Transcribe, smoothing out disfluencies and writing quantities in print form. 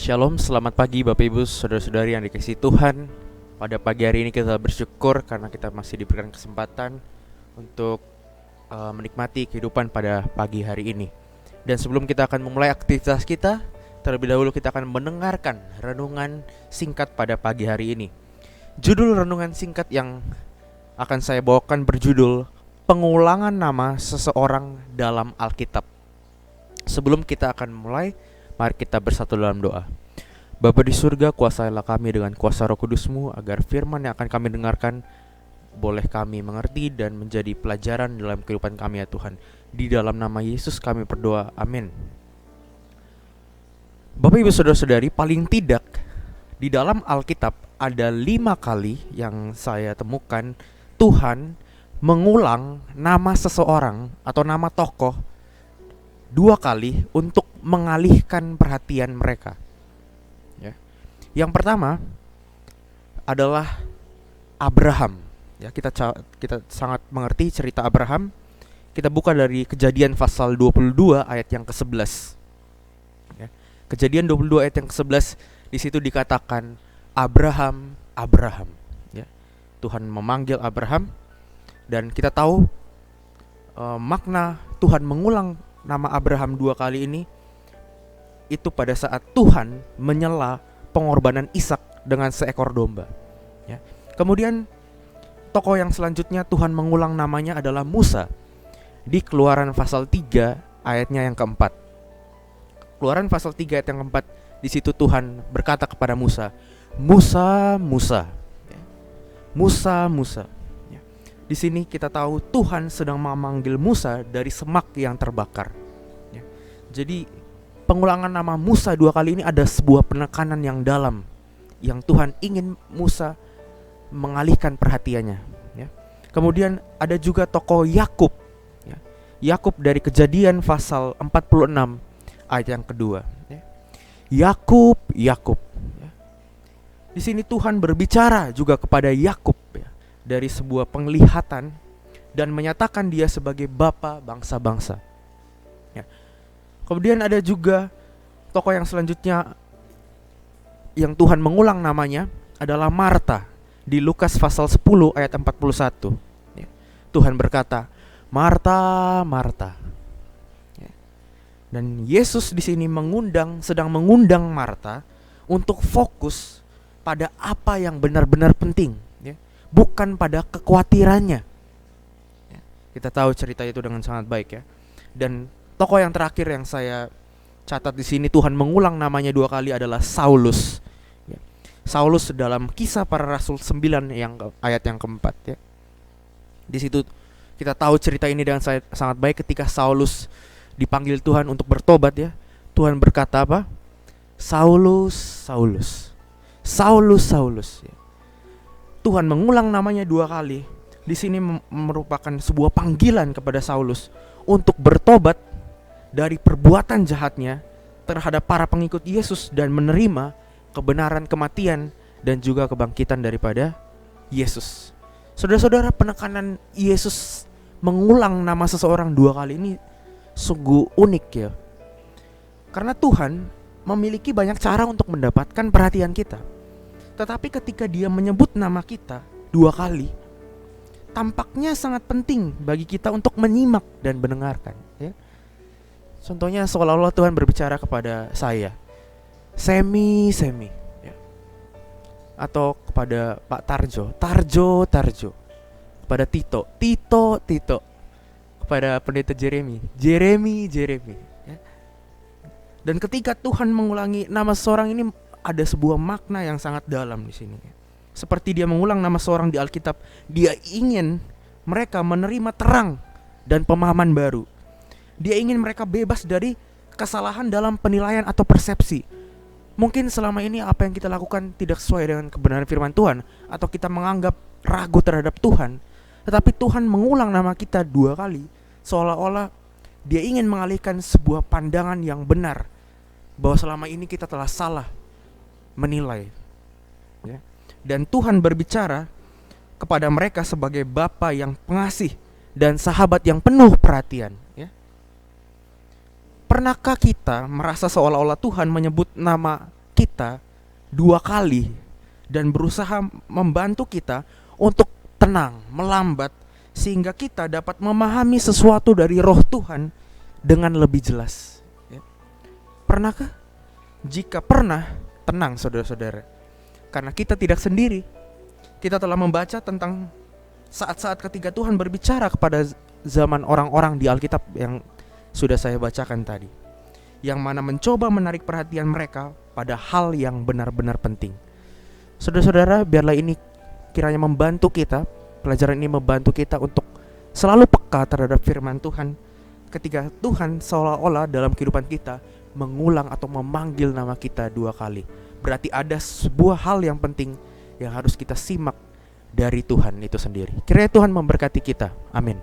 Shalom, selamat pagi Bapak Ibu, Saudara-saudari yang dikasihi Tuhan. Pada pagi hari ini kita bersyukur karena kita masih diberikan kesempatan untuk menikmati kehidupan pada pagi hari ini. Dan sebelum kita akan memulai aktivitas kita, terlebih dahulu kita akan mendengarkan renungan singkat pada pagi hari ini. Judul renungan singkat yang akan saya bawakan berjudul Pengulangan Nama Seseorang dalam Alkitab. Sebelum kita akan mulai, mari kita bersatu dalam doa. Bapa di surga, kuasailah kami dengan kuasa Roh Kudus-Mu agar firman yang akan kami dengarkan boleh kami mengerti dan menjadi pelajaran dalam kehidupan kami ya Tuhan. Di dalam nama Yesus kami berdoa, amin. Bapak Ibu Saudara-saudari, paling tidak di dalam Alkitab ada 5 kali yang saya temukan Tuhan mengulang nama seseorang atau nama tokoh 2 kali untuk mengalihkan perhatian mereka. Ya. Yang pertama adalah Abraham. Ya, kita sangat mengerti cerita Abraham. Kita buka dari Kejadian pasal 22 ayat yang ke-11. Ya. Kejadian 22 ayat yang ke-11, di situ dikatakan Abraham, Abraham. Ya. Tuhan memanggil Abraham dan kita tahu makna Tuhan mengulang nama Abraham 2 kali ini itu pada saat Tuhan menyela pengorbanan Ishak dengan seekor domba. Ya. Kemudian tokoh yang selanjutnya Tuhan mengulang namanya adalah Musa di Keluaran pasal 3 ayatnya yang keempat. Keluaran pasal 3 ayat yang keempat, di situ Tuhan berkata kepada Musa, Musa, Musa. Ya. Musa, Musa. Di sini kita tahu Tuhan sedang memanggil Musa dari semak yang terbakar. Ya. Jadi pengulangan nama Musa 2 kali ini ada sebuah penekanan yang dalam, yang Tuhan ingin Musa mengalihkan perhatiannya. Ya. Kemudian ada juga tokoh Yakub. Ya. Yakub dari Kejadian pasal 46 ayat yang kedua. Ya. Yakub, Yakub. Ya. Di sini Tuhan berbicara juga kepada Yakub. Ya, dari sebuah penglihatan dan menyatakan dia sebagai bapa bangsa-bangsa. Ya. Kemudian ada juga tokoh yang selanjutnya yang Tuhan mengulang namanya adalah Marta di Lukas pasal 10 ayat 41. Ya. Tuhan berkata, Marta, Marta. Ya. Dan Yesus di sini sedang mengundang Marta untuk fokus pada apa yang benar-benar penting. Bukan pada kekhawatirannya. Ya, kita tahu cerita itu dengan sangat baik ya. Dan tokoh yang terakhir yang saya catat di sini Tuhan mengulang namanya 2 kali adalah Saulus. Ya. Saulus dalam Kisah Para Rasul 9 ayat yang keempat. Ya. Di situ kita tahu cerita ini dengan sangat baik ketika Saulus dipanggil Tuhan untuk bertobat ya. Tuhan berkata apa? Saulus, Saulus, Saulus, Saulus. Ya. Tuhan mengulang namanya 2 kali. Di sini merupakan sebuah panggilan kepada Saulus untuk bertobat dari perbuatan jahatnya terhadap para pengikut Yesus dan menerima kebenaran kematian dan juga kebangkitan daripada Yesus. Saudara-saudara, penekanan Yesus mengulang nama seseorang 2 kali ini sungguh unik ya. Karena Tuhan memiliki banyak cara untuk mendapatkan perhatian kita. Tetapi ketika dia menyebut nama kita 2 kali, tampaknya sangat penting bagi kita untuk menyimak dan mendengarkan ya. Contohnya seolah-olah Tuhan berbicara kepada saya, Semi ya. Atau kepada Pak Tarjo, kepada Tito, kepada Pendeta Jeremy ya. Dan ketika Tuhan mengulangi nama seorang ini, ada sebuah makna yang sangat dalam di sini. Seperti dia mengulang nama seorang di Alkitab, dia ingin mereka menerima terang dan pemahaman baru. Dia ingin mereka bebas dari kesalahan dalam penilaian atau persepsi. Mungkin selama ini apa yang kita lakukan tidak sesuai dengan kebenaran firman Tuhan, atau kita menganggap ragu terhadap Tuhan. Tetapi Tuhan mengulang nama kita 2 kali, seolah-olah dia ingin mengalihkan sebuah pandangan yang benar, bahwa selama ini kita telah salah menilai ya. Dan Tuhan berbicara kepada mereka sebagai Bapa yang pengasih dan sahabat yang penuh perhatian ya. Pernahkah kita merasa seolah-olah Tuhan menyebut nama kita 2 kali dan berusaha membantu kita untuk tenang, melambat, sehingga kita dapat memahami sesuatu dari roh Tuhan dengan lebih jelas. Ya. Pernahkah? Jika pernah, tenang saudara-saudara, karena kita tidak sendiri. Kita telah membaca tentang saat-saat ketika Tuhan berbicara kepada zaman orang-orang di Alkitab yang sudah saya bacakan tadi, yang mana mencoba menarik perhatian mereka pada hal yang benar-benar penting. Saudara-saudara, biarlah ini kiranya membantu kita, pelajaran ini membantu kita untuk selalu peka terhadap firman Tuhan ketika Tuhan seolah-olah dalam kehidupan kita mengulang atau memanggil nama kita 2 kali. Berarti ada sebuah hal yang penting yang harus kita simak dari Tuhan itu sendiri. Kiranya Tuhan memberkati kita. Amin.